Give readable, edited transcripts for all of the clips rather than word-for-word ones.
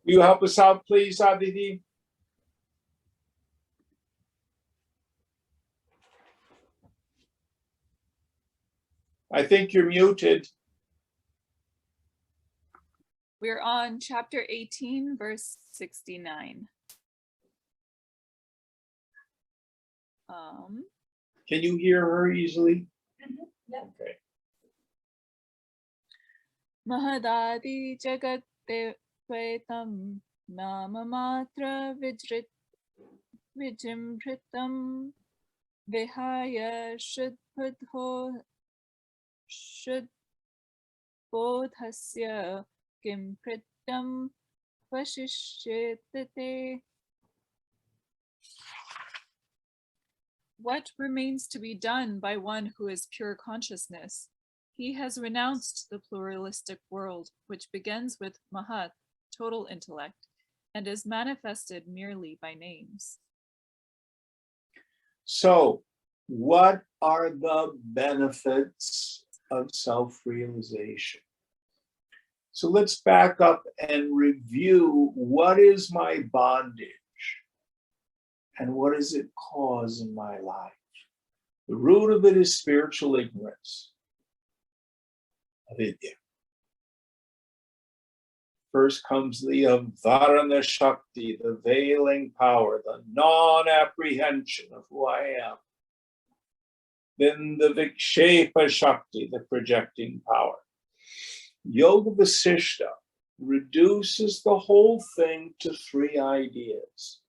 Will you help us out, please, Aditi? I think you're muted. We're on chapter 18, verse 69. Can you hear her easily? Yeah. Okay. Mahadadi jagate Vetam nama matra vijimritam vihaya shudbodhasya kim pritam vashishyate. What remains to be done by one who is pure consciousness? He has renounced the pluralistic world, which begins with Mahat, total intellect, and is manifested merely by names. So, what are the benefits of self-realization? So let's back up and review what is my bondage and what does it cause in my life. The root of it is spiritual ignorance, avidya. First comes the avarana shakti, the veiling power, the non-apprehension of who I am. Then the vikshepa shakti, the projecting power. Yoga Vasishta reduces the whole thing to three ideas.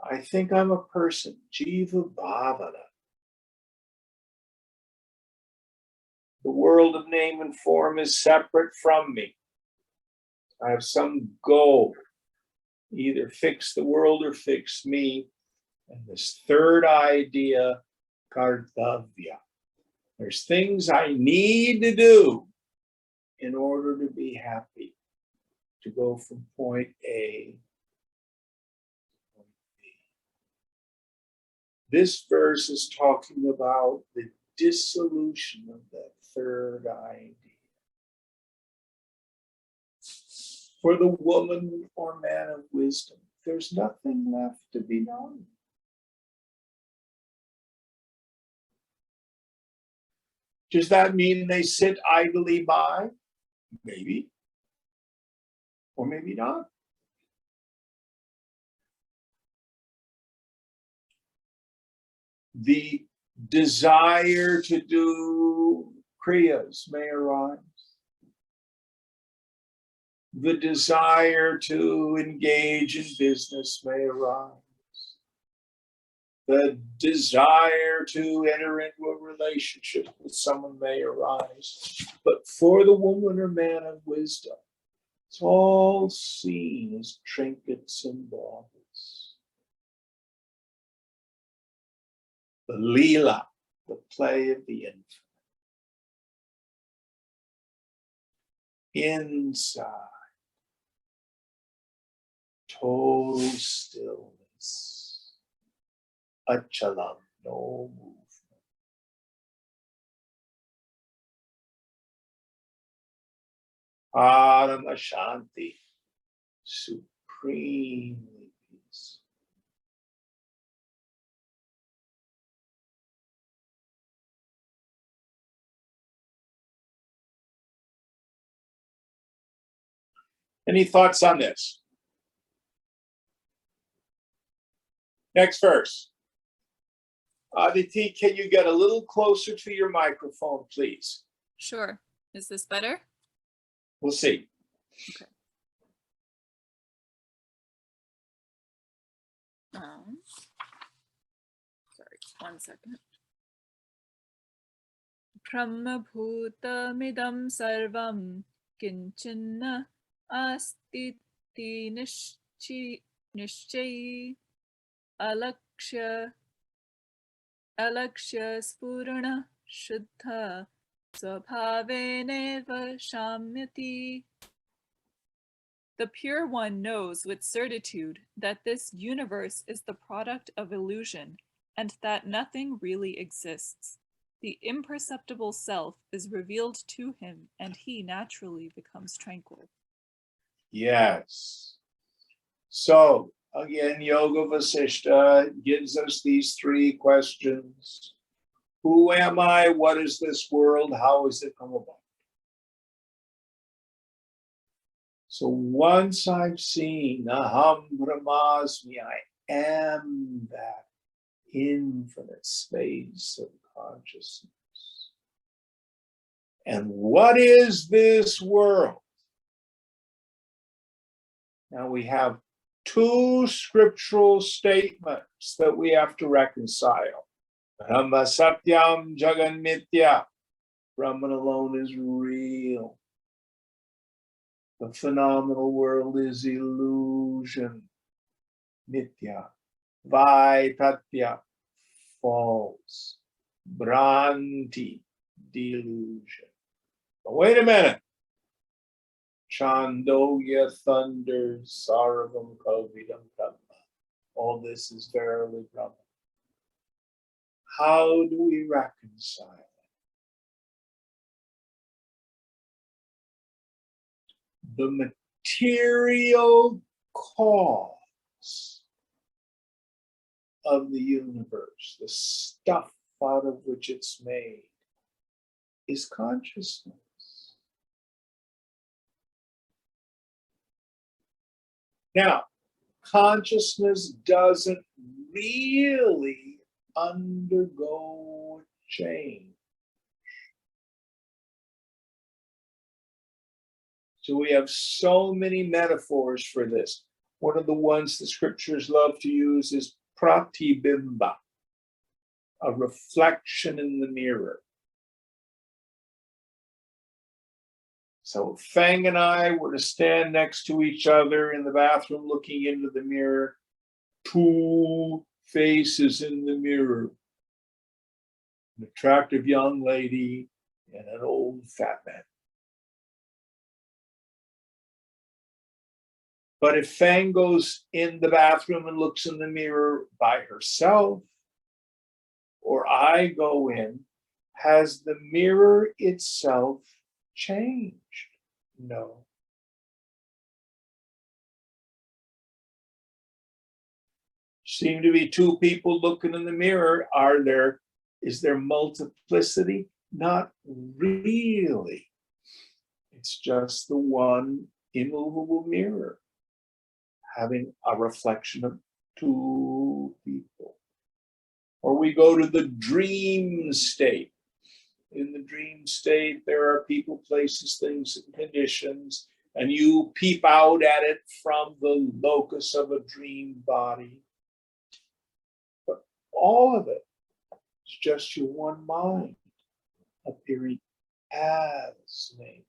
I think I'm a person, jiva bhavana. The world of name and form is separate from me. I have some goal, either fix the world or fix me. And this third idea, kartavya. There's things I need to do in order to be happy, to go from point A to point B. This verse is talking about the dissolution of that third idea. For the woman or man of wisdom, there's nothing left to be known. Does that mean they sit idly by? Maybe. Or maybe not. The desire to do kriyas may arise. The desire to engage in business may arise. The desire to enter into a relationship with someone may arise. But for the woman or man of wisdom, it's all seen as trinkets and baubles. The leela, the play of the infinite. Inside, total stillness, achalam, no movement. Parama Shanti, supremely peace. Any thoughts on this? Next verse. Aditi, can you get a little closer to your microphone, please? Sure. Is this better? We'll see. Okay. Sorry, 1 second. Brahmabhutamidam sarvam kinchinna astiti nishchayi alakshya spurana shuddha svabhaveneva shamyati. The Pure One knows with certitude that this universe is the product of illusion and that nothing really exists. The imperceptible self is revealed to him and he naturally becomes tranquil. Yes. So again, Yoga Vasishta gives us these three questions. Who am I? What is this world? How has it come about? So once I've seen Aham Brahmasmi, I am that infinite space of consciousness. And what is this world? Now we have two scriptural statements that we have to reconcile. Brahma Satyam Jagan Mithya. Brahman alone is real. The phenomenal world is illusion. Mithya. Vaitatya. False. Bhranti. Delusion. But wait a minute. Chandogya thunders, Sarvam Kavidam Brahma. All this is verily Brahma. How do we reconcile it? The material cause of the universe, the stuff out of which it's made, is consciousness. Now, consciousness doesn't really undergo change. So we have so many metaphors for this. One of the ones the scriptures love to use is pratibimba, a reflection in the mirror. So if Fang and I were to stand next to each other in the bathroom looking into the mirror, two faces in the mirror, an attractive young lady and an old fat man. But if Fang goes in the bathroom and looks in the mirror by herself, or I go in, has the mirror itself changed? No. Seem to be two people looking in the mirror. Is there multiplicity? Not really. It's just the one immovable mirror having a reflection of two people. Or we go to the dream state. In the dream state, there are people, places, things, and conditions, and you peep out at it from the locus of a dream body. But all of it is just your one mind appearing as name.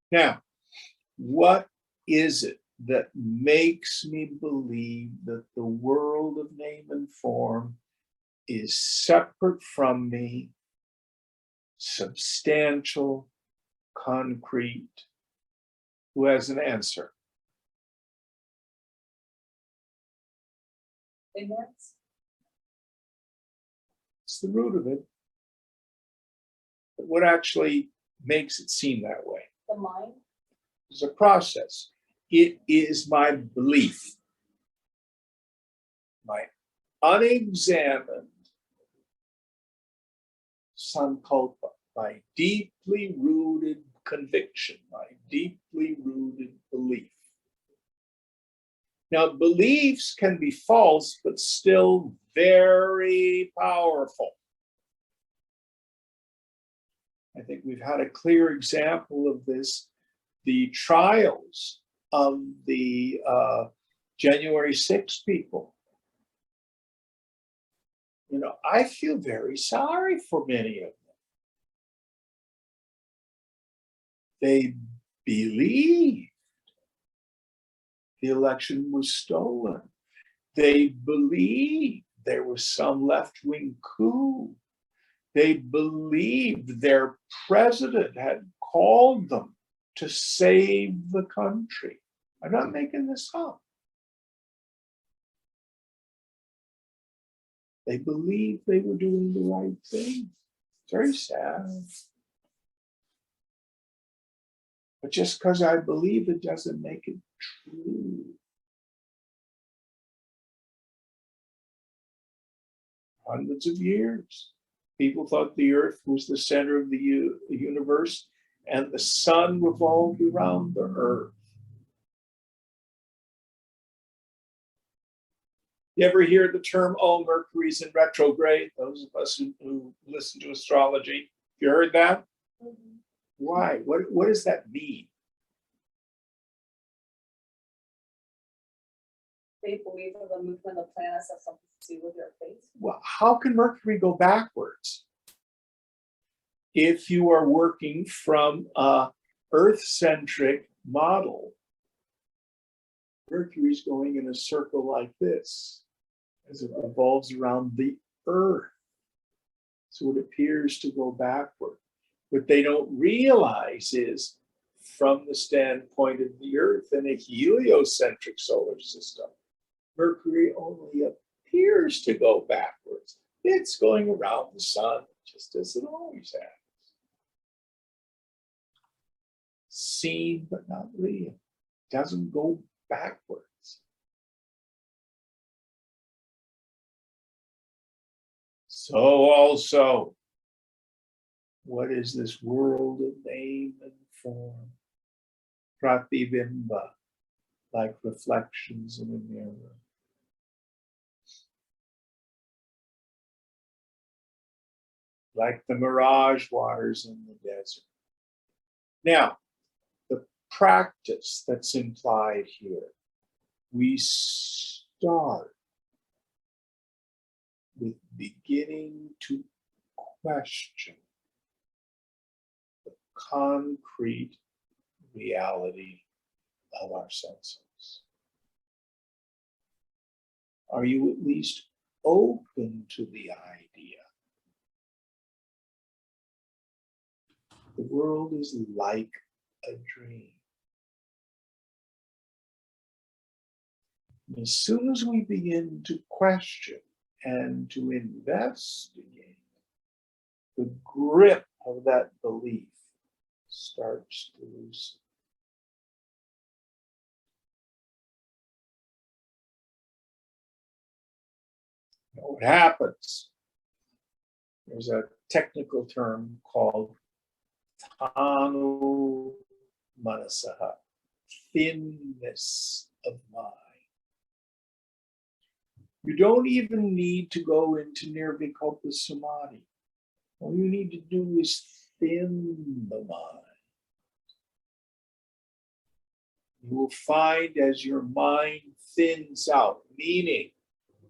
Now, what is it that makes me believe that the world of name and form is separate from me, substantial, concrete? Who has an answer? Ignorance? It's the root of it. But what actually makes it seem that way? The mind? It's a process. It is my belief, my unexamined sankalpa, my deeply rooted conviction, my deeply rooted belief. Now, beliefs can be false, but still very powerful. I think we've had a clear example of this, the trials of the January 6 people. You know, I feel very sorry for many of them. They believed the election was stolen. They believed there was some left-wing coup. They believed their president had called them to save the country. I'm not making this up. They believed they were doing the right thing. It's very sad. But just because I believe it doesn't make it true. Hundreds of years, people thought the earth was the center of the universe and the sun revolved around the earth. You ever hear the term, oh, Mercury's in retrograde? Those of us who listen to astrology, you heard that? Mm-hmm. Why? What does that mean? They believe in the movement of planets has something to do with your faith. Well, how can Mercury go backwards? If you are working from a Earth-centric model, Mercury's going in a circle like this as it revolves around the Earth. So it appears to go backward. What they don't realize is, from the standpoint of the Earth in a heliocentric solar system, Mercury only appears to go backwards. It's going around the sun just as it always has. Seen but not real. Doesn't go backwards. So also, what is this world of name and form? Pratibimba, like reflections in a mirror. Like the mirage waters in the desert. Now, the practice that's implied here, we start with beginning to question the concrete reality of our senses. Are you at least open to the idea? The world is like a dream. And as soon as we begin to question and to investigate, the grip of that belief starts to loosen. Now, what happens? There's a technical term called Tanu Manasaha, thinness of mind. You don't even need to go into Nirvikalpa Samadhi. All you need to do is thin the mind. You will find as your mind thins out, meaning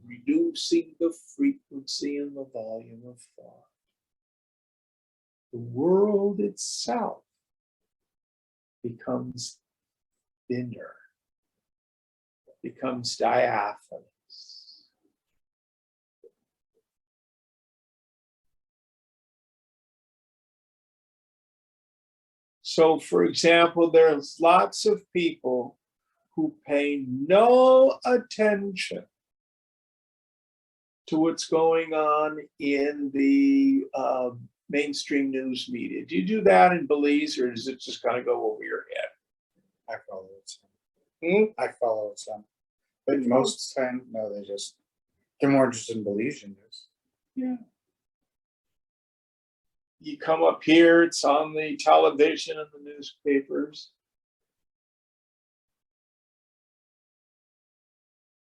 reducing the frequency and the volume of thought, the world itself becomes thinner, becomes diaphanous. So, for example, there's lots of people who pay no attention to what's going on in the mainstream news media. Do you do that in Belize, or does it just kind of go over your head? I follow it some. I follow it some. But most of the time, no, they're more interested in Belizean news. Yeah. You come up here, it's on the television and the newspapers.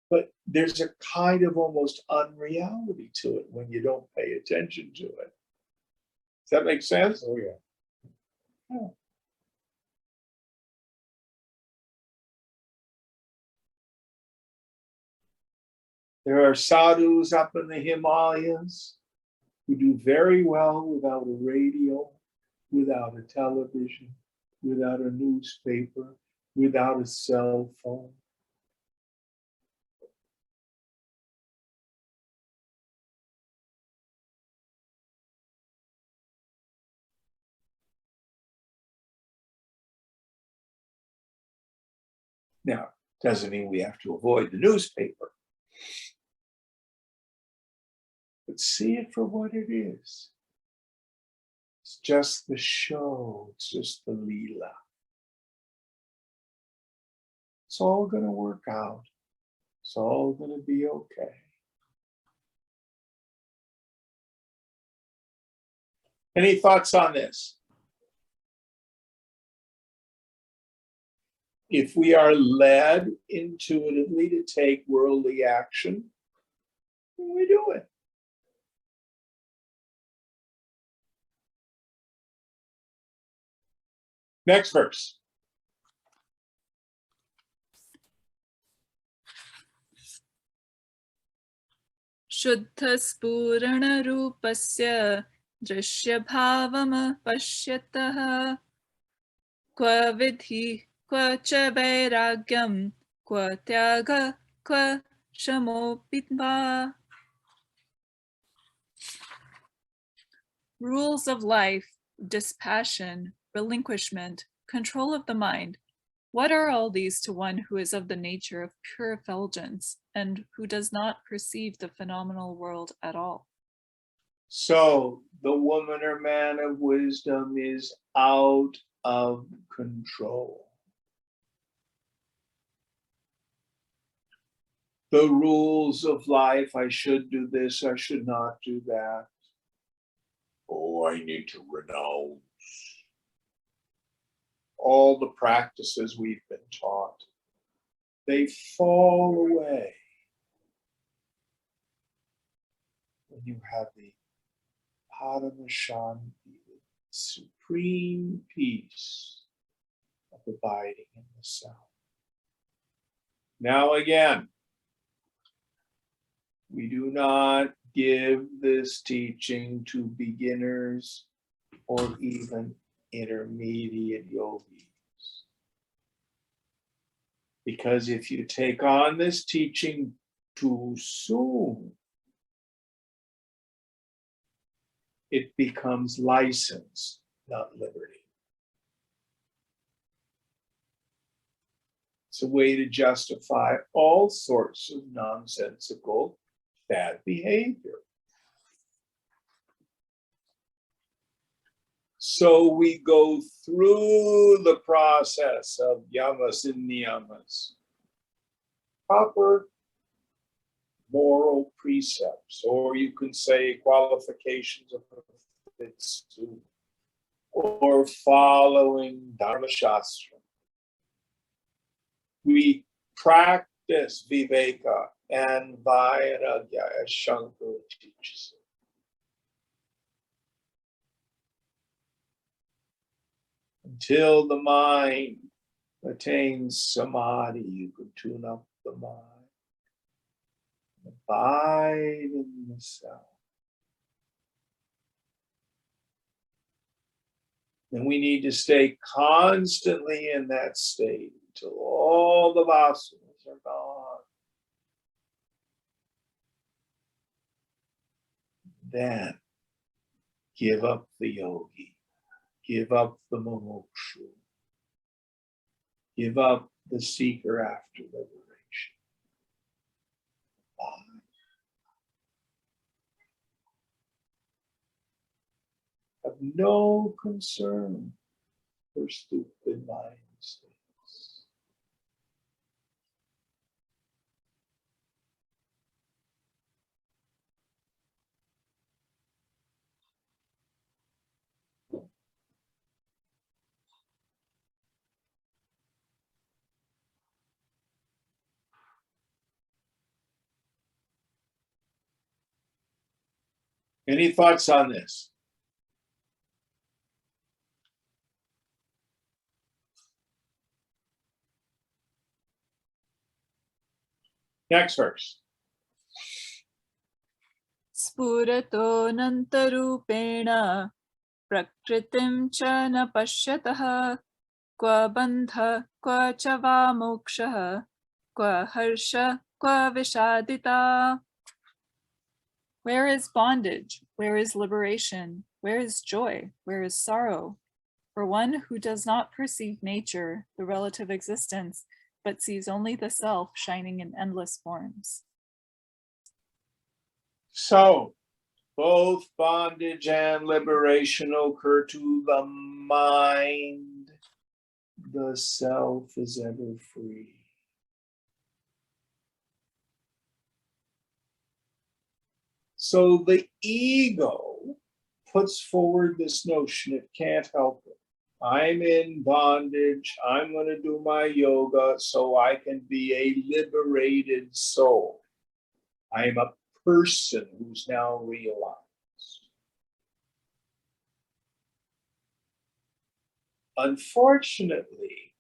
But there's a kind of almost unreality to it when you don't pay attention to it. Does that make sense? Oh, yeah. Yeah. There are sadhus up in the Himalayas who do very well without a radio, without a television, without a newspaper, without a cell phone. Now, doesn't mean we have to avoid the newspaper. But see it for what it is. It's just the show, it's just the leela. It's all going to work out. It's all going to be okay. Any thoughts on this? If we are led intuitively to take worldly action, we do it. Next verse. शुद्धस्फुरणरूपस्य दृश्यभावमपश्यतः क्व विधिः क्व च वैराग्यं क्व त्यागः क्व शमोऽपि वा. Rules of life, dispassion, relinquishment, control of the mind. What are all these to one who is of the nature of pure effulgence and who does not perceive the phenomenal world at all? So the woman or man of wisdom is out of control. The rules of life, I should do this, I should not do that. Oh, I need to renounce all the practices we've been taught. They fall away when you have the Paramashanti, the supreme peace of abiding in the self. Now again, we do not give this teaching to beginners or even intermediate yogis. Because if you take on this teaching too soon, it becomes license, not liberty. It's a way to justify all sorts of nonsensical bad behavior. So we go through the process of yamas and niyamas, proper moral precepts, or you can say qualifications of a fit student, or following Dharma Shastra. We practice viveka and vairagya as Shankara teaches it. Until the mind attains samadhi, you can tune up the mind. Abide in the self. And we need to stay constantly in that state until all the vasanas are gone. Then give up the yogi, give up the mumukshu, give up the seeker after liberation. Have no concern for stupid mind states. Any thoughts on this? Next verse. Spurato nantarupena prakritim cha na pashyatah kwa bandha kwa cha va moksha kwa harsha kwa vishadita. Where is bondage? Where is liberation? Where is joy? Where is sorrow? For one who does not perceive nature, the relative existence, but sees only the self shining in endless forms. So, both bondage and liberation occur to the mind. The self is ever free. So the ego puts forward this notion, it can't help it. I'm in bondage. I'm going to do my yoga so I can be a liberated soul. I'm a person who's now realized. Unfortunately,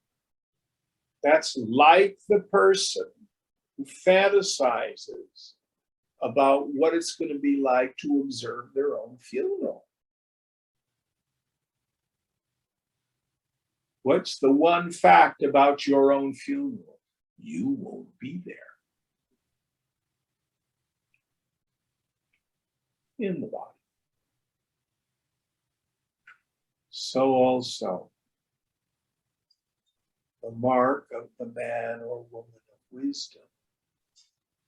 that's like the person who fantasizes about what it's going to be like to observe their own funeral. What's the one fact about your own funeral? You won't be there. In the body. So also, the mark of the man or woman of wisdom,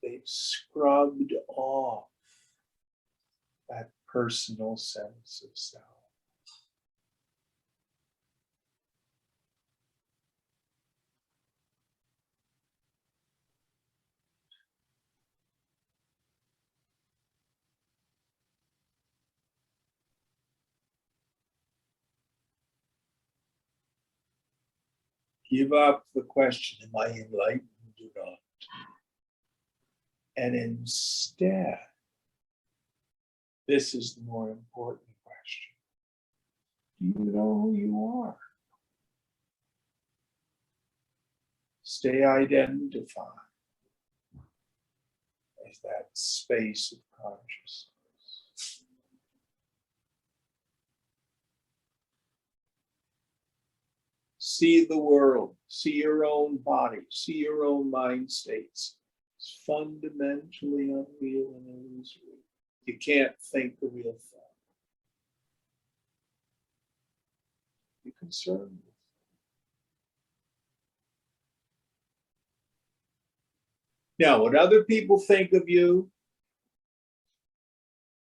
they've scrubbed off that personal sense of self. Give up the question, am I enlightened or not? And instead, this is the more important question. Do you know who you are? Stay identified as that space of consciousness. See the world, see your own body, see your own mind states. It's fundamentally unreal and illusory. You can't think a real thought. You're concerned with it. Now, what other people think of you,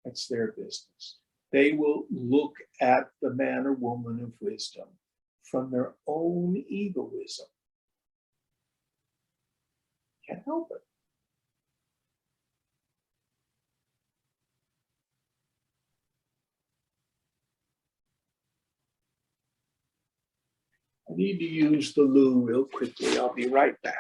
that's their business. They will look at the man or woman of wisdom from their own egoism. Can't help it. I need to use the loo real quickly. I'll be right back.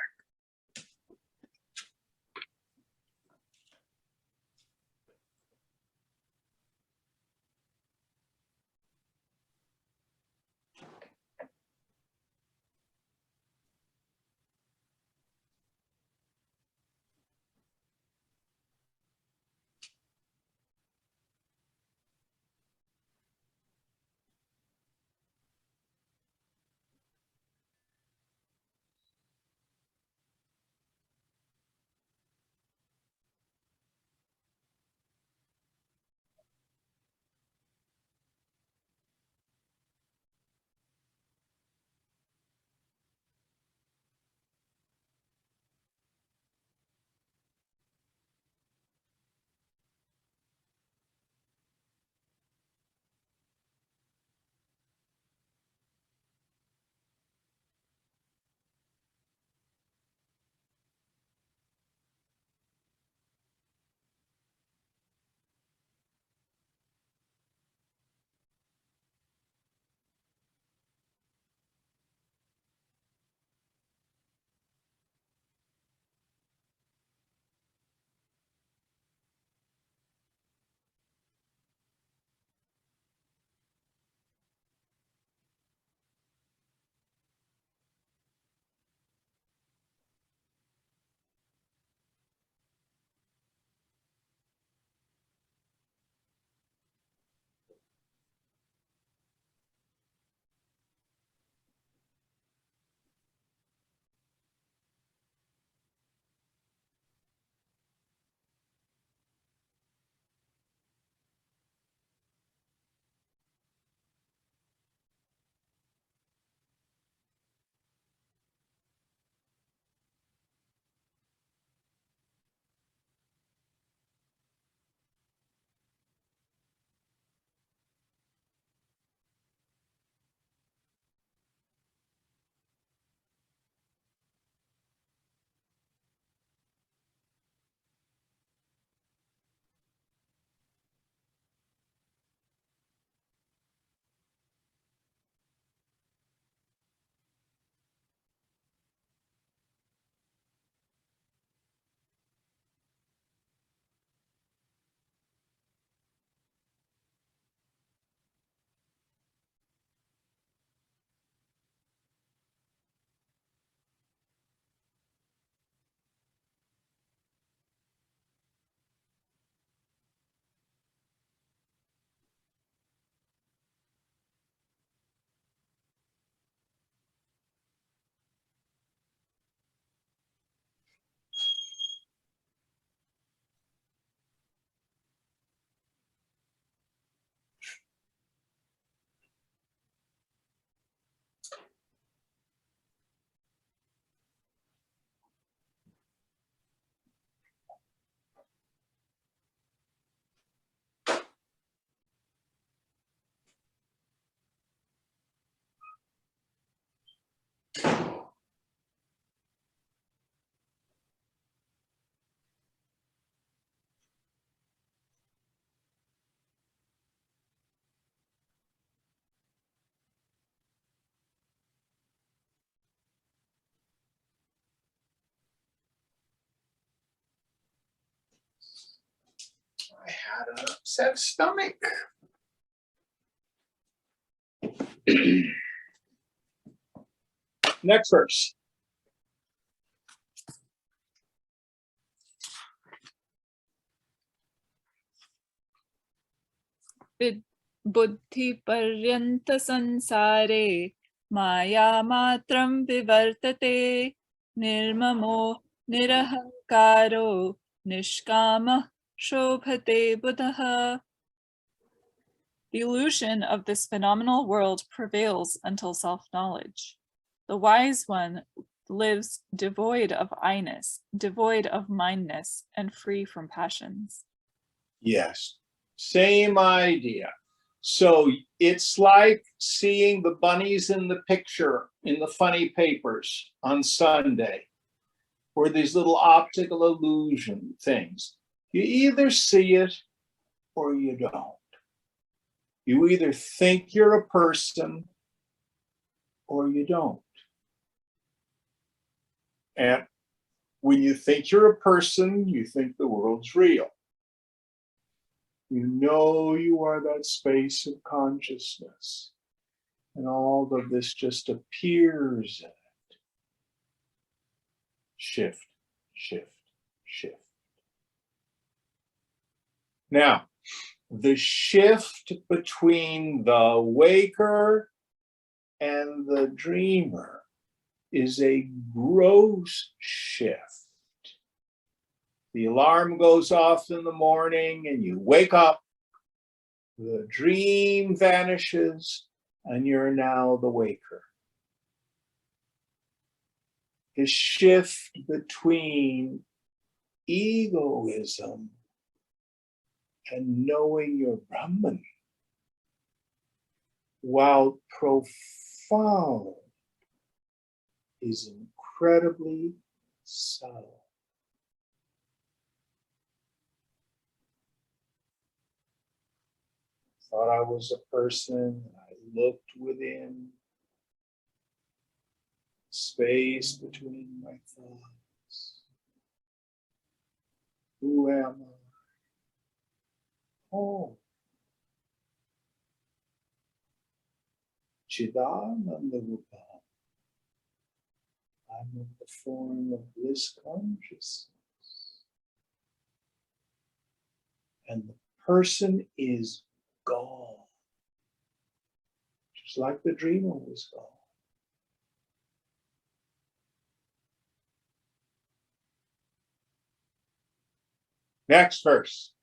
had an upset stomach. Next verse. बुद्धि पर्यंत संसारे माया मात्रं विवर्तते निर्ममो निरहंकारो निष्कामः शोभते बुधः. The illusion of this phenomenal world prevails until self-knowledge. The wise one lives devoid of I-ness, devoid of mindness, and free from passions. Yes, same idea. So it's like seeing the bunnies in the picture in the funny papers on Sunday, or these little optical illusion things. You either see it or you don't. You either think you're a person or you don't. And when you think you're a person, you think the world's real. You know you are that space of consciousness, and all of this just appears in it. Shift, shift, shift. Now, the shift between the waker and the dreamer is a gross shift. The alarm goes off in the morning and you wake up, the dream vanishes, and you're now the waker. The shift between egoism and knowing your Brahman, while profound, is incredibly subtle. Thought I was a person, I looked within, space between my thoughts. Who am I? Oh, Chidananda Rupa. I'm in the form of bliss consciousness. And the person is gone. Just like the dreamer was gone. Next verse.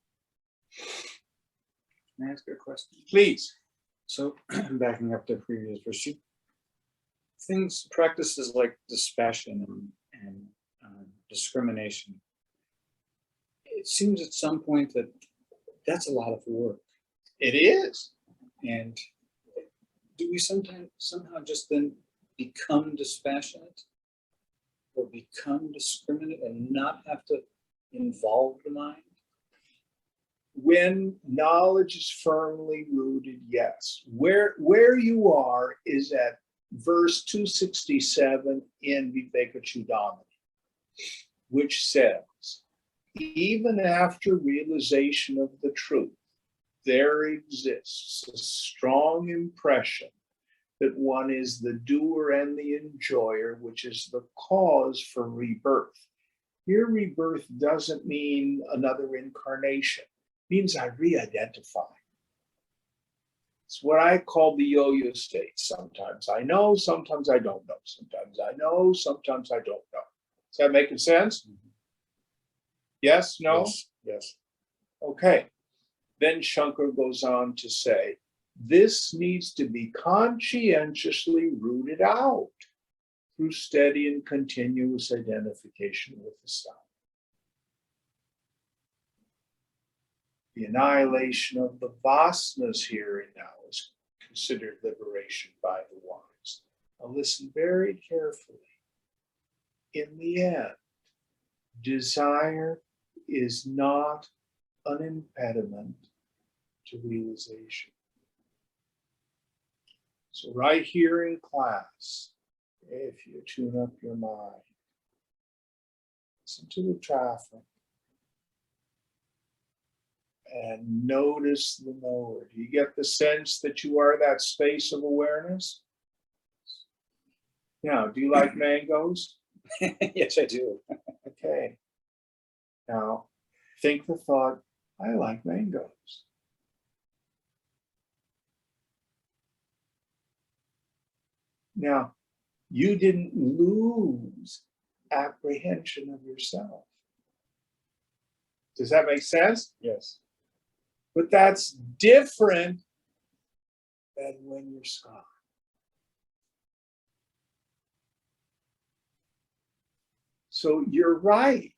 Can I ask a question? Please. So backing up to the previous verse, practices like dispassion and discrimination, it seems at some point that that's a lot of work. It is. And do we somehow just then become dispassionate or become discriminate and not have to involve the mind? When knowledge is firmly rooted, yes. Where you are is at verse 267 in Vivekachudamani, which says, even after realization of the truth, there exists a strong impression that one is the doer and the enjoyer, which is the cause for rebirth. Here, rebirth doesn't mean another incarnation. It means I re-identify. It's what I call the yo-yo state. Sometimes I know, sometimes I don't know. Sometimes I know, sometimes I don't know. Is that making sense? Mm-hmm. Yes, no? Yes, yes. Okay. Then Shankar goes on to say, this needs to be conscientiously rooted out through steady and continuous identification with the self. The annihilation of the vasanas here and now is considered liberation by the wise. Now listen very carefully. In the end, desire is not an impediment to realization. So right here in class, if you tune up your mind, listen to the traffic, and notice the knower. Do you get the sense that you are that space of awareness? Now, do you like mangoes? Yes, I do. Okay. Now, think the thought, I like mangoes. Now, you didn't lose apprehension of yourself. Does that make sense? Yes. But that's different than when you're Scott. So you're right.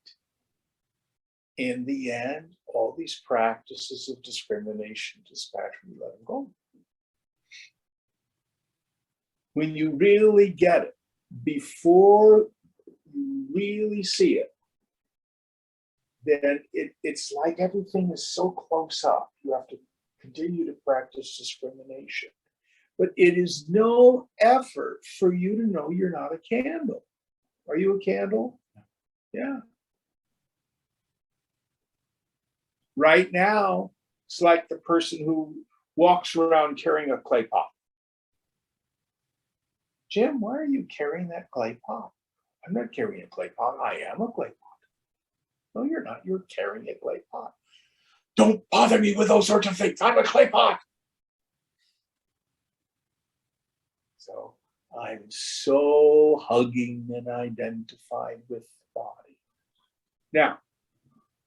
In the end, all these practices of discrimination, dispatch, we let them go. When you really get it, before you really see it, then it's like everything is so close up. You have to continue to practice discrimination. But it is no effort for you to know you're not a candle. Are you a candle? Yeah. Right now, it's like the person who walks around carrying a clay pot. Jim, why are you carrying that clay pot? I'm not carrying a clay pot. I am a clay pot. No, you're not. You're carrying a clay pot. Don't bother me with those sorts of things. I'm a clay pot. So I'm so hugging and identified with the body. Now,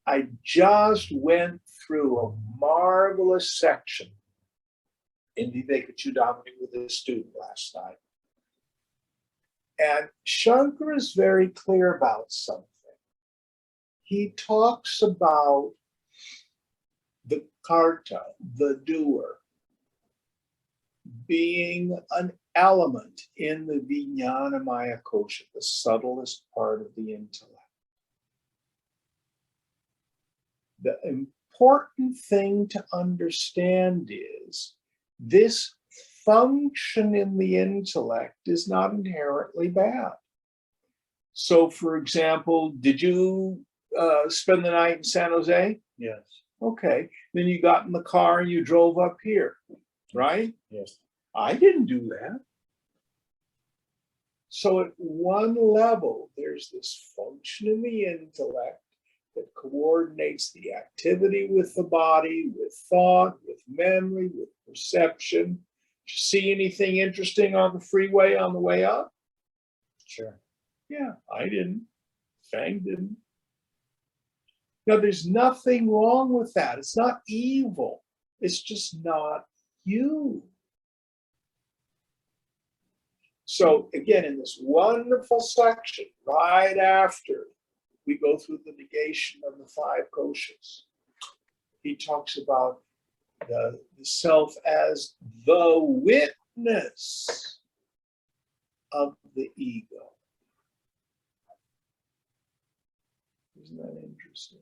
I just went through a marvelous section in Vivekachudamani with a student last night. And Shankara is very clear about something. He talks about the karta, the doer, being an element in the Vijnanamaya kosha, the subtlest part of the intellect. The important thing to understand is this function in the intellect is not inherently bad. So, for example, did you spend the night in San Jose? Yes. Okay. Then you got in the car and you drove up here, right? Yes. I didn't do that. So at one level, there's this function in the intellect that coordinates the activity with the body, with thought, with memory, with perception. Did you see anything interesting on the freeway on the way up? Sure. Yeah, I didn't. Fang didn't. Now, there's nothing wrong with that. It's not evil. It's just not you. So again, in this wonderful section, right after we go through the negation of the five koshas, he talks about the self as the witness of the ego. Isn't that interesting?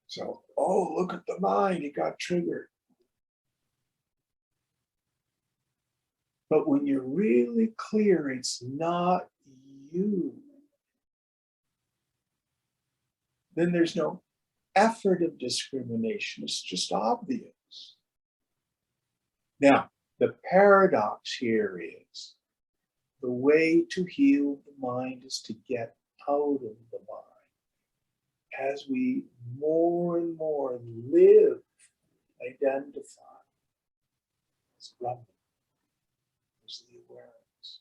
So, oh, look at the mind, it got triggered. But when you're really clear, it's not you, then there's no effort of discrimination. It's just obvious. Now, the paradox here is the way to heal the mind is to get out of the mind. As we more and more live, identify as Brahman, as the awareness,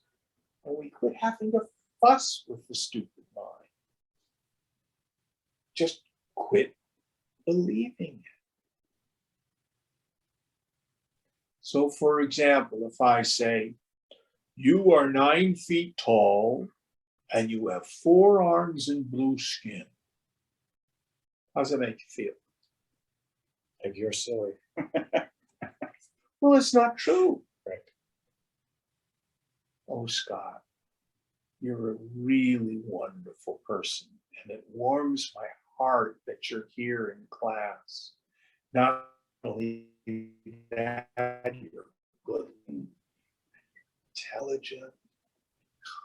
and we quit having to fuss with the stupid mind. Just quit believing it. So, for example, if I say, you are 9 feet tall and you have 4 arms and blue skin, how does that make you feel? Like you're silly. Well, it's not true. Right. Oh, Scott, you're a really wonderful person, and it warms my heart that you're here in class. Not only that, you're good, intelligent,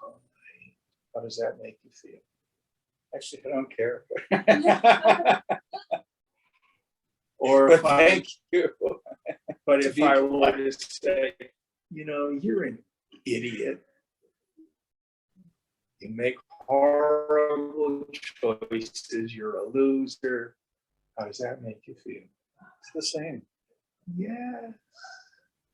kind. How does that make you feel? Actually, I don't care. Or But if I, thank you. but to if be I were to say, you're an idiot. You make horrible choices. You're a loser. How does that make you feel? It's the same. Yes.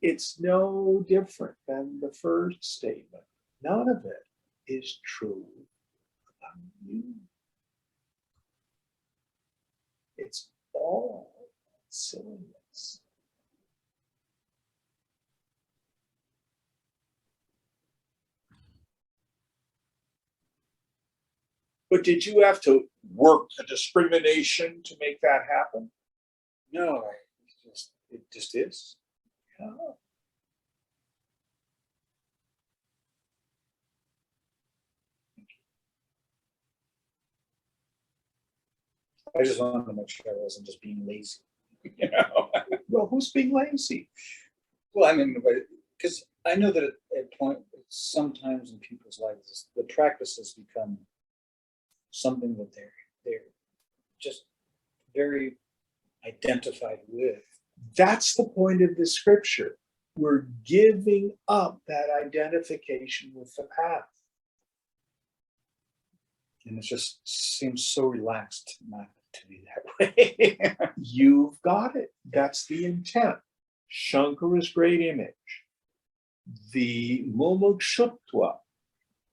It's no different than the first statement. None of it is true about you. It's all silliness. But did you have to work the discrimination to make that happen? No, it just is. Yeah. I just wanted to make sure I wasn't just being lazy. Well, who's being lazy? Well, I mean, because I know that at point sometimes in people's lives, the practices become something that they're just very identified with. That's the point of the scripture. We're giving up that identification with the path. And it just seems so relaxed not to be that way. You've got it. That's the intent. Shankara's great image. The mumukshutva,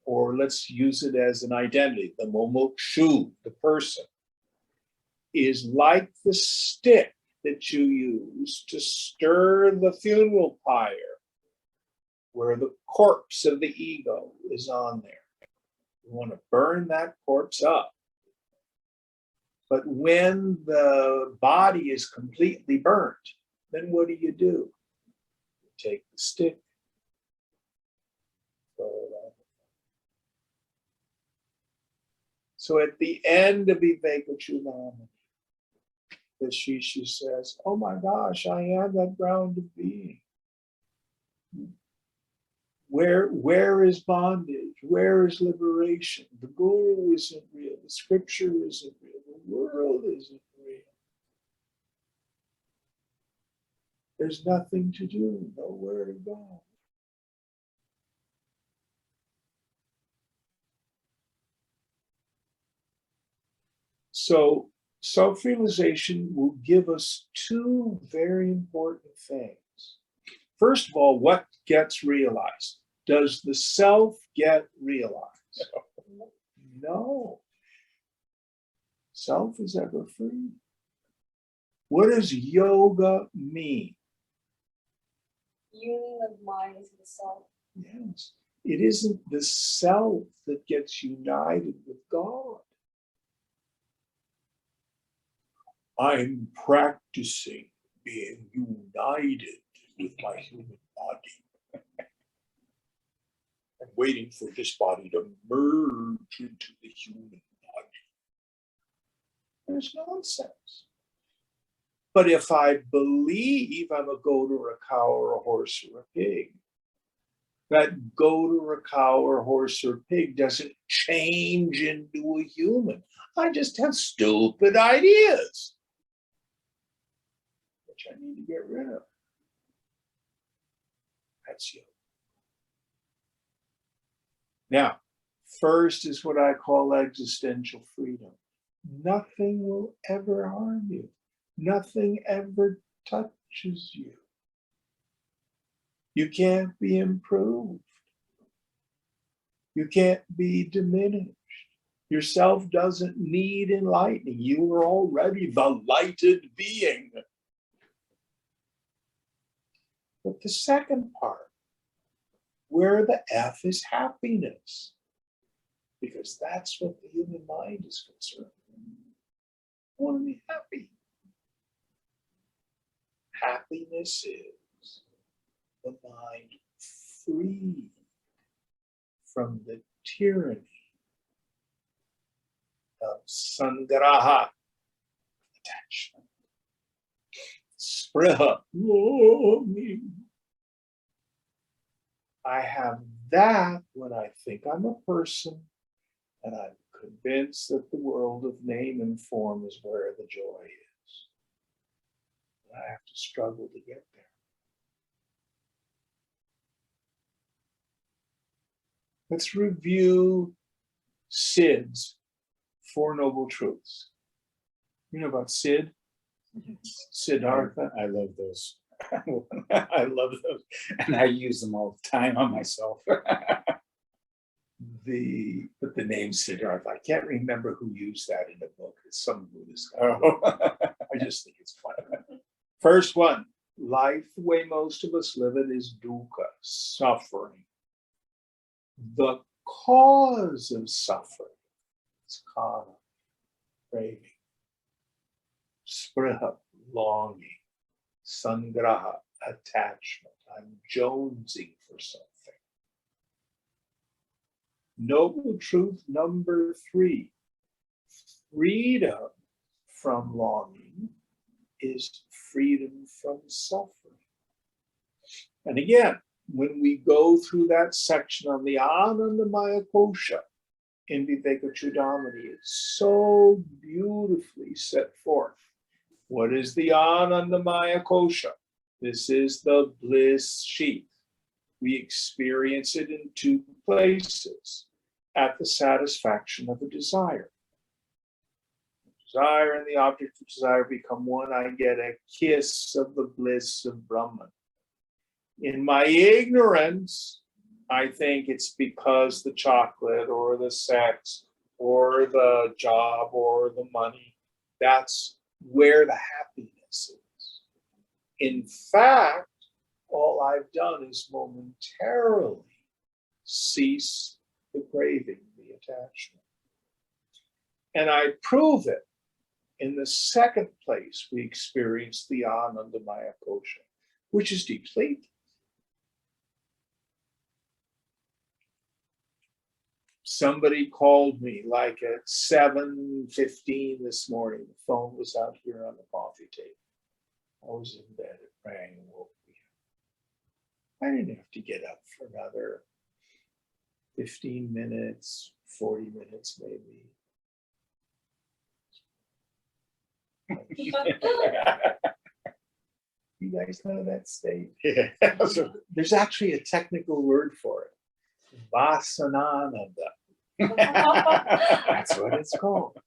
or let's use it as an identity, the mumukshu, the person, is like the stick that you use to stir the funeral pyre, where the corpse of the ego is on there. You want to burn that corpse up. But when the body is completely burnt, then what do? You take the stick, throw it out. So at the end of Vivekachudana, the Shishi says, oh my gosh, I am that grounded being. Where is bondage? Where is liberation? The guru isn't real. The scripture isn't real. The world isn't real. There's nothing to do, nowhere to go. So self-realization will give us two very important things. First of all, what gets realized? Does the self get realized? No. Self is ever free. What does yoga mean? Union of mind to the self. Yes. It isn't the self that gets united with God. I'm practicing being united with my human body. I'm waiting for this body to merge into the human body. There's nonsense. But if I believe I'm a goat or a cow or a horse or a pig, that goat or a cow or horse or pig doesn't change into a human. I just have stupid ideas, which I need to get rid of. That's you. Now, first is what I call existential freedom. Nothing will ever harm you. Nothing ever touches you. You can't be improved. You can't be diminished. Yourself doesn't need enlightening. You are already the lighted being. But the second part, where the F is happiness, because that's what the human mind is concerned with. I want to be happy. Happiness is the mind free from the tyranny of sangraha, attachment, spriha, longing. I have that when I think I'm a person and I'm convinced that the world of name and form is where the joy is, I have to struggle to get there. Let's review Sid's Four Noble Truths. You know about Sid? Siddhartha? I love those. I love those. And I use them all the time on myself. But the name Siddhartha, I can't remember who used that in the book. It's some Buddhist guy. I just think it's funny. First one, life, the way most of us live it, is dukkha, suffering. The cause of suffering is kama, craving, spriha, longing, sangraha, attachment. I'm jonesing for something. Noble truth number 3, freedom from longing is freedom from suffering. And again, when we go through that section on the Anandamaya Kosha in Vivekachudamani, it's so beautifully set forth. What is the Anandamaya Kosha? This is the bliss sheath. We experience it in 2 places, at the satisfaction of a desire. Desire and the object of desire become one. I get a kiss of the bliss of Brahman. In my ignorance, I think it's because the chocolate or the sex or the job or the money, that's where the happiness is. In fact, all I've done is momentarily cease the craving, the attachment. And I prove it in the second place we experience the Anandamaya Kosha, which is deep sleep. Somebody called me like at 7:15 this morning. The phone was out here on the coffee table. I was in bed, it rang and woke me up. I didn't have to get up for another 15 minutes, 40 minutes maybe. You guys know that state? Yeah. There's actually a technical word for it. Vasanananda. That's what it's called.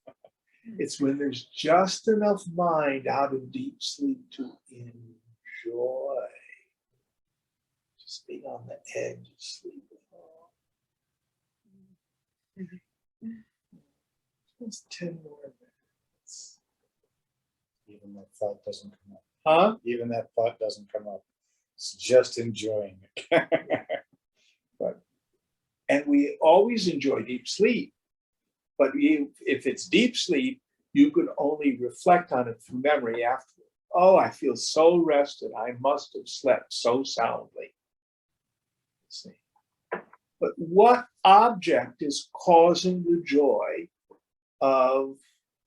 It's when there's just enough mind out of deep sleep to enjoy. Just being on the edge of sleep. Just 10 more minutes. Even that thought doesn't come up. Huh? Even that thought doesn't come up. It's just enjoying it. And we always enjoy deep sleep. But if it's deep sleep, you can only reflect on it through memory afterward. Oh, I feel so rested. I must have slept so soundly. Let's see. But what object is causing the joy of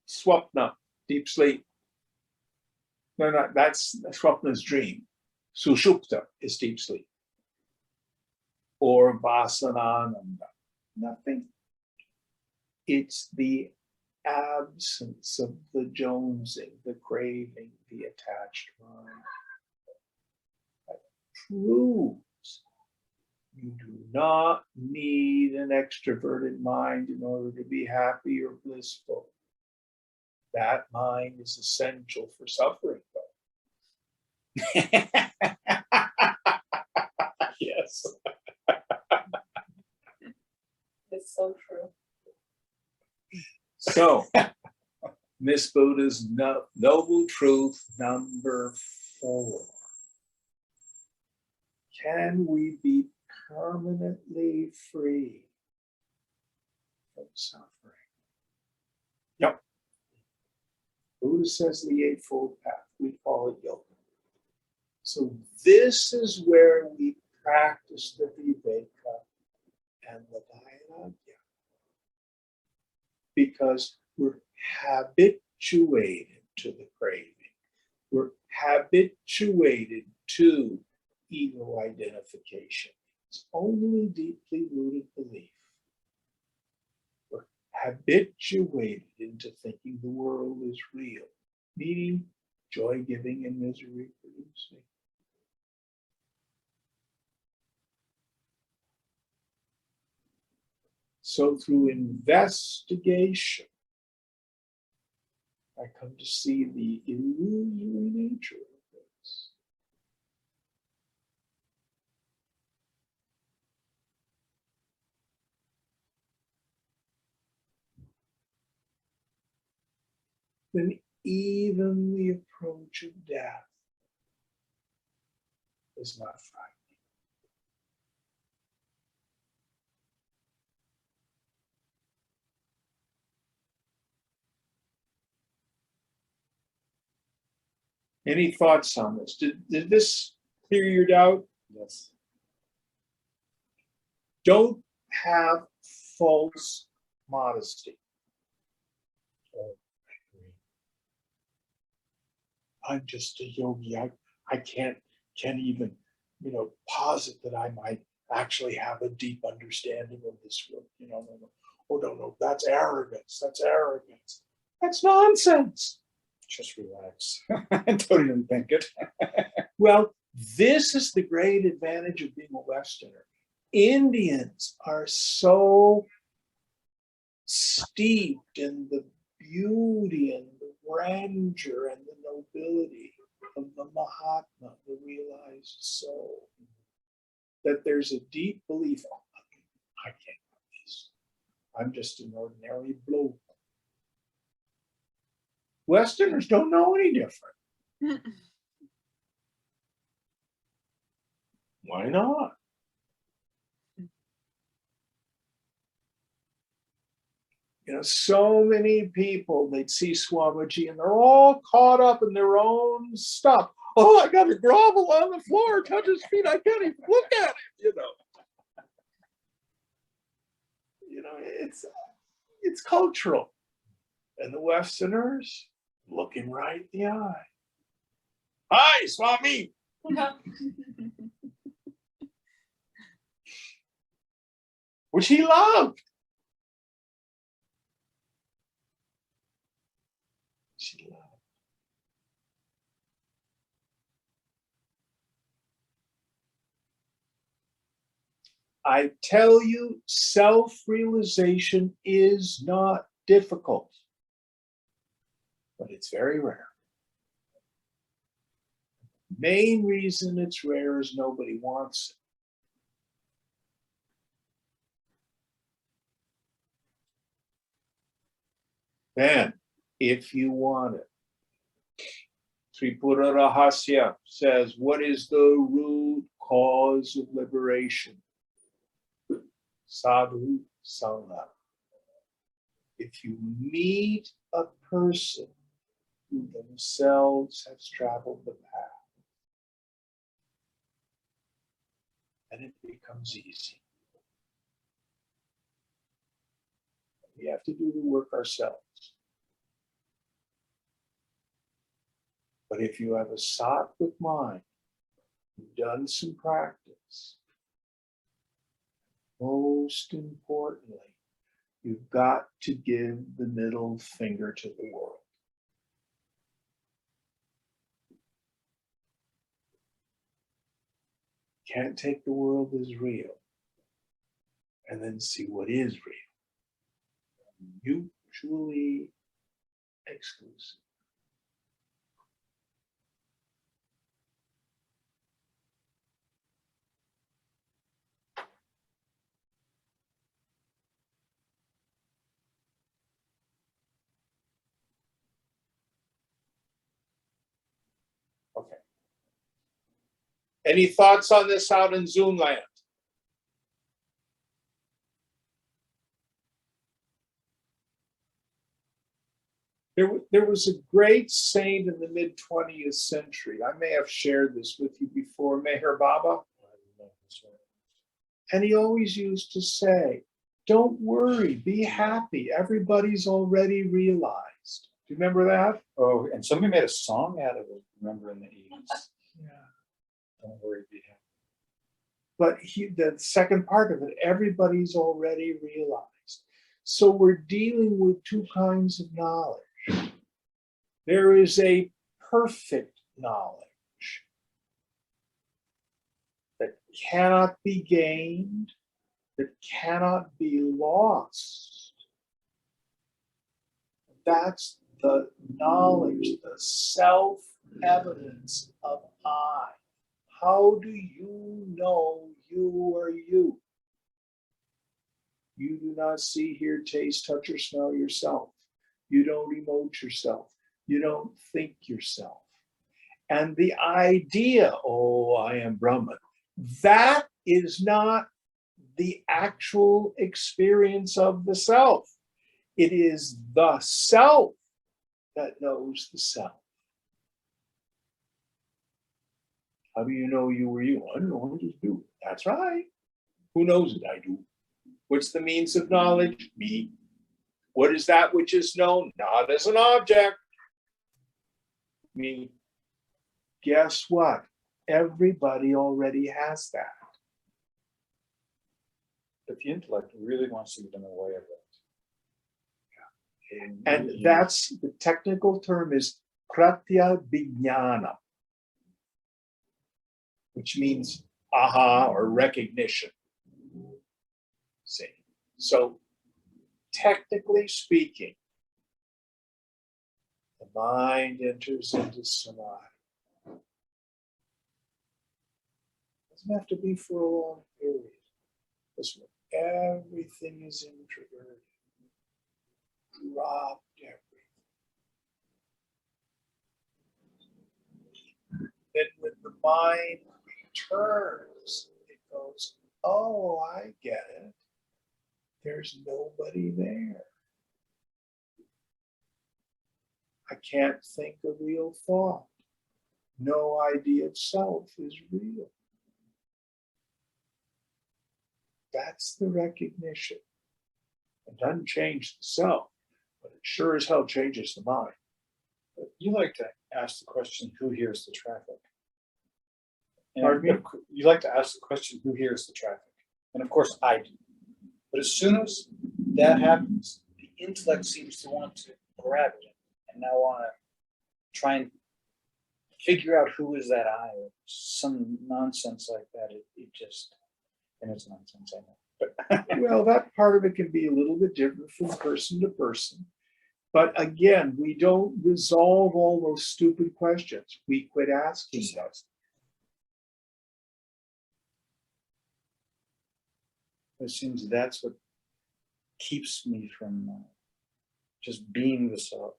swapna, deep sleep? No, that's swapna's dream. Sushupta is deep sleep. Or vasanananda. Nothing. It's the absence of the jonesing, the craving, the attached mind. That proves you do not need an extroverted mind in order to be happy or blissful. That mind is essential for suffering, though. Yes. It's so true. So, Miss Buddha's noble truth number 4. Can we be permanently free from suffering? Yep. Buddha says the Eightfold Path. We call it yoga. So this is where we practice the viveka and the vairagya. Because we're habituated to the craving. We're habituated to ego identification. It's only deeply rooted belief. We're habituated into thinking the world is real, meaning joy-giving and misery-producing. So through investigation, I come to see the illusory nature of this. Then even the approach of death is not frightening. Any thoughts on this? Did this clear your doubt? Yes. Don't have false modesty. I'm just a yogi. I can't even, posit that I might actually have a deep understanding of this world. No. Oh, no, that's arrogance. That's arrogance. That's nonsense. Just relax. Don't even think it. Well, this is the great advantage of being a Westerner. Indians are so steeped in the beauty and the grandeur and the nobility of the Mahatma, the realized soul, that there's a deep belief, oh, I can't do this. I'm just an ordinary bloke. Westerners don't know any different. Why not? So many people, they'd see Swamiji and they're all caught up in their own stuff. Oh, I got to grovel on the floor, touch his feet. I can't even look at him, It's cultural. And the Westerners look him right in the eye. Hi, Swami. Which he loved. She loved. I tell you, self-realization is not difficult, but it's very rare. Main reason it's rare is nobody wants it. Then, if you want it, Tripura Rahasya says, what is the root cause of liberation? Sadhu Sangha. If you meet a person who themselves has traveled the path, then it becomes easy. We have to do the work ourselves. But if you have a sattvic mind, you've done some practice, most importantly, you've got to give the middle finger to the world. Can't take the world as real and then see what is real. Mutually exclusive. Okay. Any thoughts on this out in Zoom land? There was a great saint in the mid-20th century. I may have shared this with you before, Meher Baba. And he always used to say, don't worry, be happy. Everybody's already realized. Do you remember that? Oh, and somebody made a song out of it, remember, in the 80s. Yeah. Don't worry, be happy. But the second part of it, everybody's already realized. So we're dealing with two kinds of knowledge. There is a perfect knowledge that cannot be gained, that cannot be lost. That's the knowledge, the self-evidence of I. How do you know you are you? You do not see, hear, taste, touch, or smell yourself. You don't emote yourself. You don't think yourself. And the idea, oh, I am Brahman, that is not the actual experience of the self. It is the self that knows the self. How do you know you were you? I don't know, I just do. That's right. Who knows it? I do. What's the means of knowledge? Me. What is that which is known? Not as an object. Me. Guess what? Everybody already has that. But the intellect really wants to get in the way of it. And that's the technical term is pratya vijnana, which means aha or recognition. See, so technically speaking, the mind enters into samadhi. Doesn't have to be for a long period. That's when everything is introverted. Dropped everything. Then when the mind returns, it goes, oh, I get it. There's nobody there. I can't think a real thought. No idea of self is real. That's the recognition. It doesn't change the self, but it sure as hell changes the mind. You like to ask the question, who hears the traffic? And Pardon me? you like to ask the question, who hears the traffic? And of course I do. But as soon as that happens, the intellect seems to want to grab it and now want to try and figure out who is that I, or some nonsense like that. It just, and it's nonsense, I know. But Well, that part of it can be a little bit different from person to person. But again, we don't resolve all those stupid questions. We quit asking those. it seems that's what keeps me from just being the self,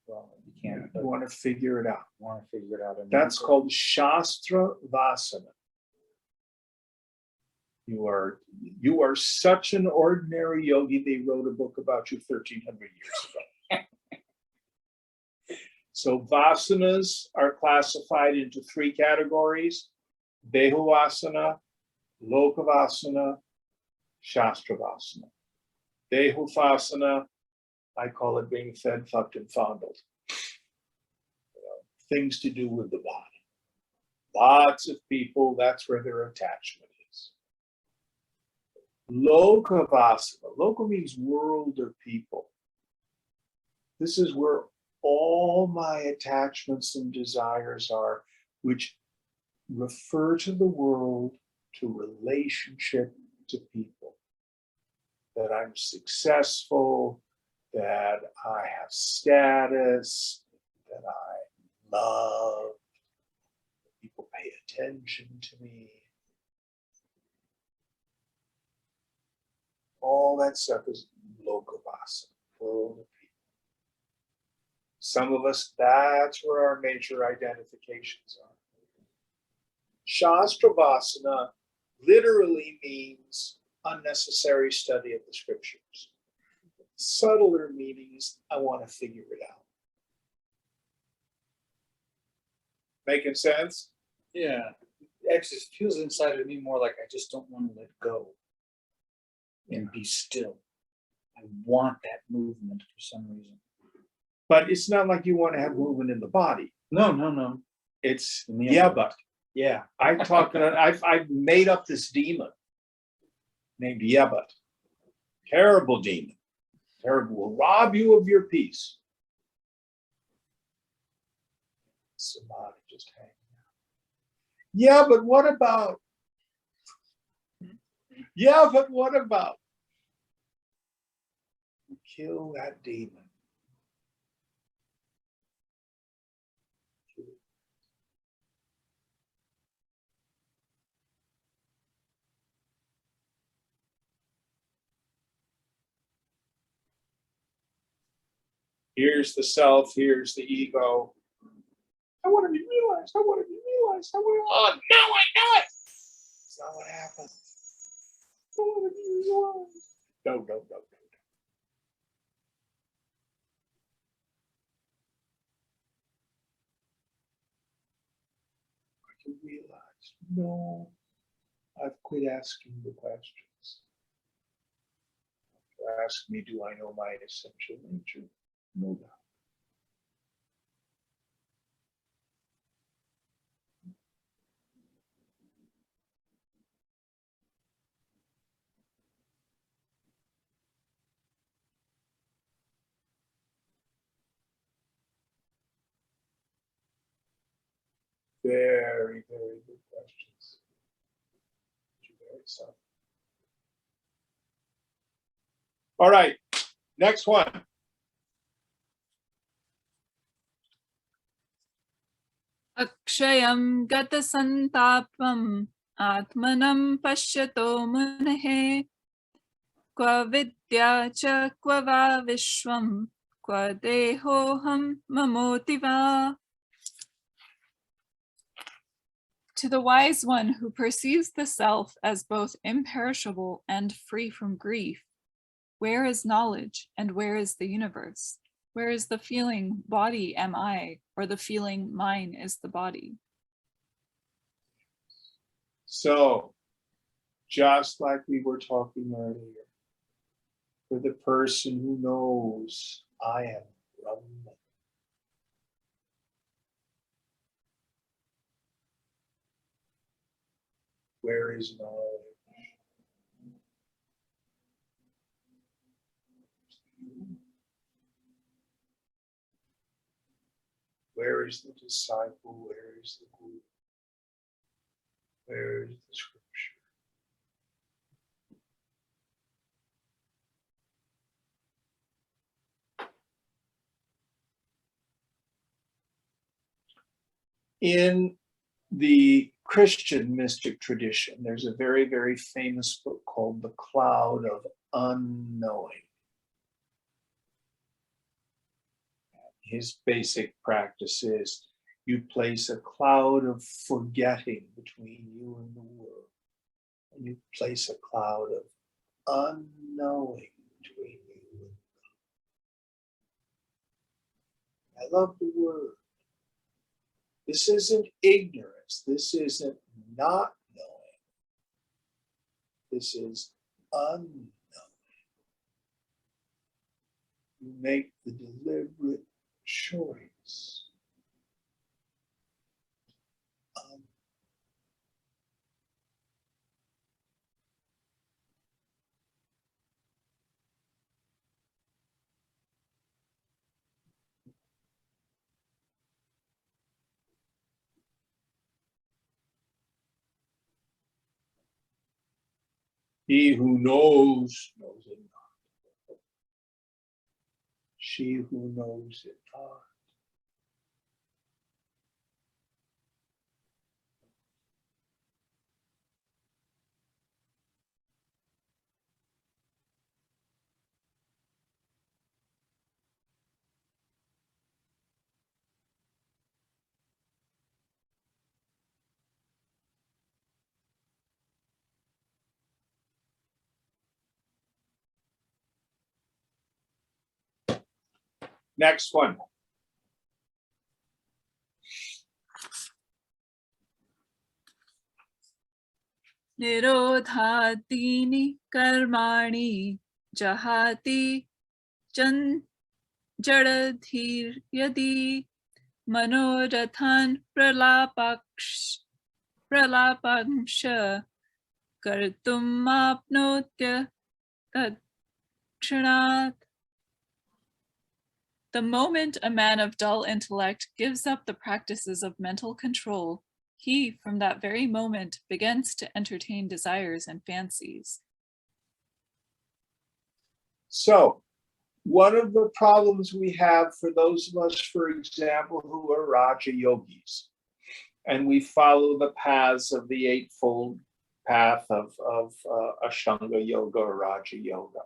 well, you can't, but You want to figure it out. want to figure it out. And That's called Shastra Vasana. You are such an ordinary yogi, they wrote a book about you 1,300 years ago. So vasanas are classified into three categories: Behuvasana, Lokavasana, Shastravasana. Behuvasana, I call it being fed, fucked, and fondled. Things to do with the body. Lots of people, that's where their attachment is. Lokavasana. Loka means world or people. This is where all my attachments and desires are, which refer to the world, to relationship, to people. That I'm successful, that I have status, that I love, that people pay attention to me. All that stuff is Lokavasana, world of people. Some of us, that's where our major identifications are. Shastravasana literally means unnecessary study of the scriptures. Subtler meanings, I want to figure it out. Making sense? yeah, actually, it feels inside of me more like I just don't want to let go and be still. I want that movement for some reason. But it's not like you want to have movement in the body. No. It's, In the yeah, intellect. Yeah, I've made up this demon named Yebut. Terrible demon. Terrible. Will rob you of your peace. Samadhi just hanging out. Yeah, but what about? Yeah, but what about? Kill that demon. Here's the self, here's the ego. I want to be realized. I want to be realized. Oh, now I know it. That's not what happened. I want to be realized. No. I can realize. No, I've quit asking the questions. Ask me, do I know my essential nature? No doubt. Very, very good questions. Very soft. All right, next one. Akshayam gata santapam atmanam pashyato munehe kwa vidya cha kwa va vishwam kwa dehoham mamotiva. To the wise one who perceives the self as both imperishable and free from grief, where is knowledge and where is the universe? Where is the feeling body am I, or the feeling mine is the body? So, just like we were talking earlier, for the person who knows I am Brahman, where is knowledge? Where is the disciple? Where is the guru? Where is the scripture? In the Christian mystic tradition, there's a very, very famous book called The Cloud of Unknowing. His basic practice is you place a cloud of forgetting between you and the world, and you place a cloud of unknowing between you and God. I love the word. This isn't ignorance. This isn't not knowing. This is unknowing. You make the deliberate choice. He who knows it not. She who knows it not. Next one. Nirodhatini karmani jahati jaradhir yadi manorathan pralapaksh pralapansha kartum apnotya tatshinat. The moment a man of dull intellect gives up the practices of mental control, he, from that very moment, begins to entertain desires and fancies. So, one of the problems we have for those of us, for example, who are Raja Yogis, and we follow the paths of the Eightfold Path of Ashtanga Yoga or Raja Yoga,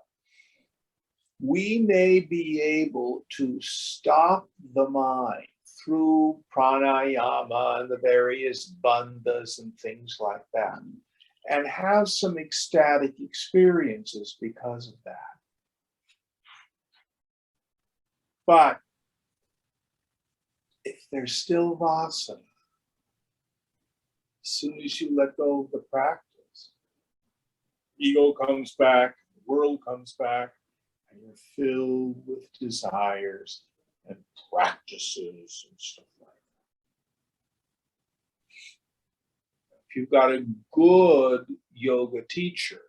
we may be able to stop the mind through pranayama and the various bandhas and things like that, and have some ecstatic experiences because of that. But if there's still vasana, as soon as you let go of the practice, ego comes back, the world comes back, and you're filled with desires and practices and stuff like that. If you've got a good yoga teacher,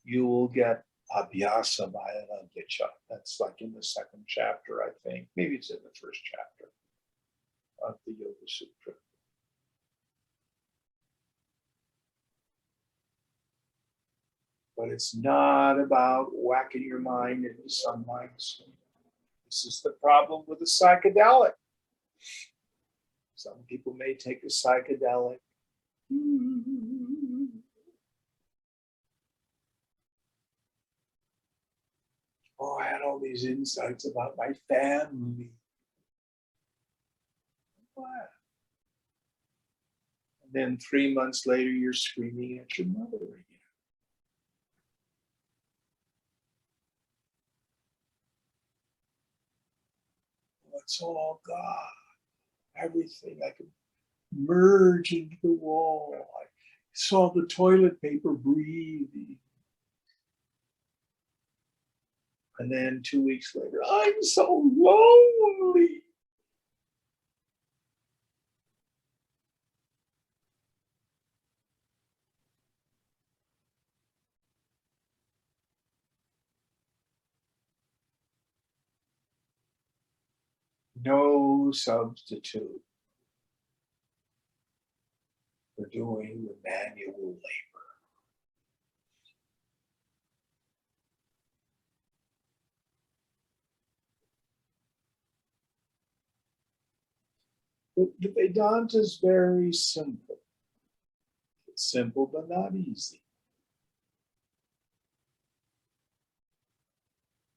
you will get abhyasa vairagya. That's like in the second chapter, I think. Maybe it's in the first chapter of the Yoga Sutra. But it's not about whacking your mind into some mind state. This is the problem with a psychedelic. Some people may take a psychedelic. Oh, I had all these insights about my family. What? And then 3 months later, you're screaming at your mother again. It's all God. Everything. I could merge into the wall. I saw the toilet paper breathing. And then 2 weeks later, I'm so lonely. No substitute for doing the manual labor. The Vedanta is very simple. It's simple but not easy.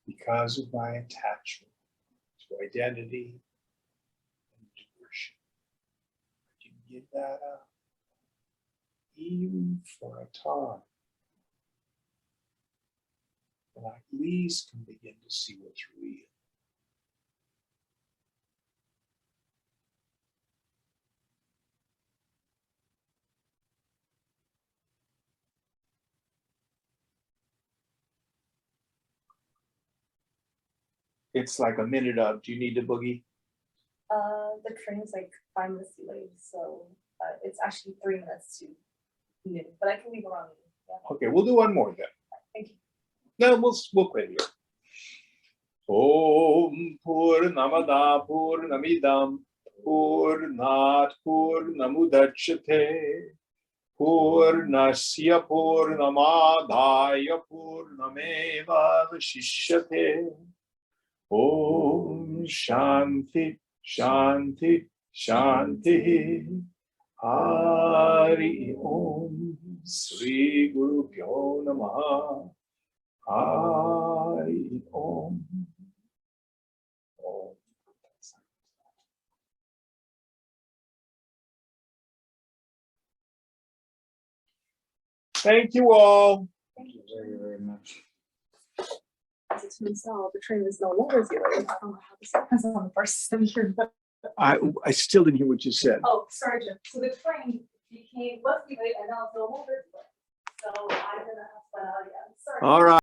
Because of my attachment to identity and devotion. I can give that up, even for a time. And I at least can begin to see what's real. It's like a minute up. Do you need to boogie? The train is like 5 minutes delayed, so it's actually 3 minutes to noon, but I can leave around noon. Yeah. Okay, we'll do one more then. Thank you. No, we'll quit here. Om Purnamada Purnamidam Purnat Purnamudachyate Purnasya Purnamadaya Purnameva Vashishyate. Om Shanti Shanti Shanti. Hari Om Sri Guru Pyo Namaha. Hari Om. Om. Thank you all. Thank you very, very much. As it turns out, the train is no longer delayed. I don't know how this happens on the first time here, but I still didn't hear what you said. oh, sorry, Jim. So the train was delayed and now it's no longer delayed. So I'm gonna have to find out again. Sorry. All right.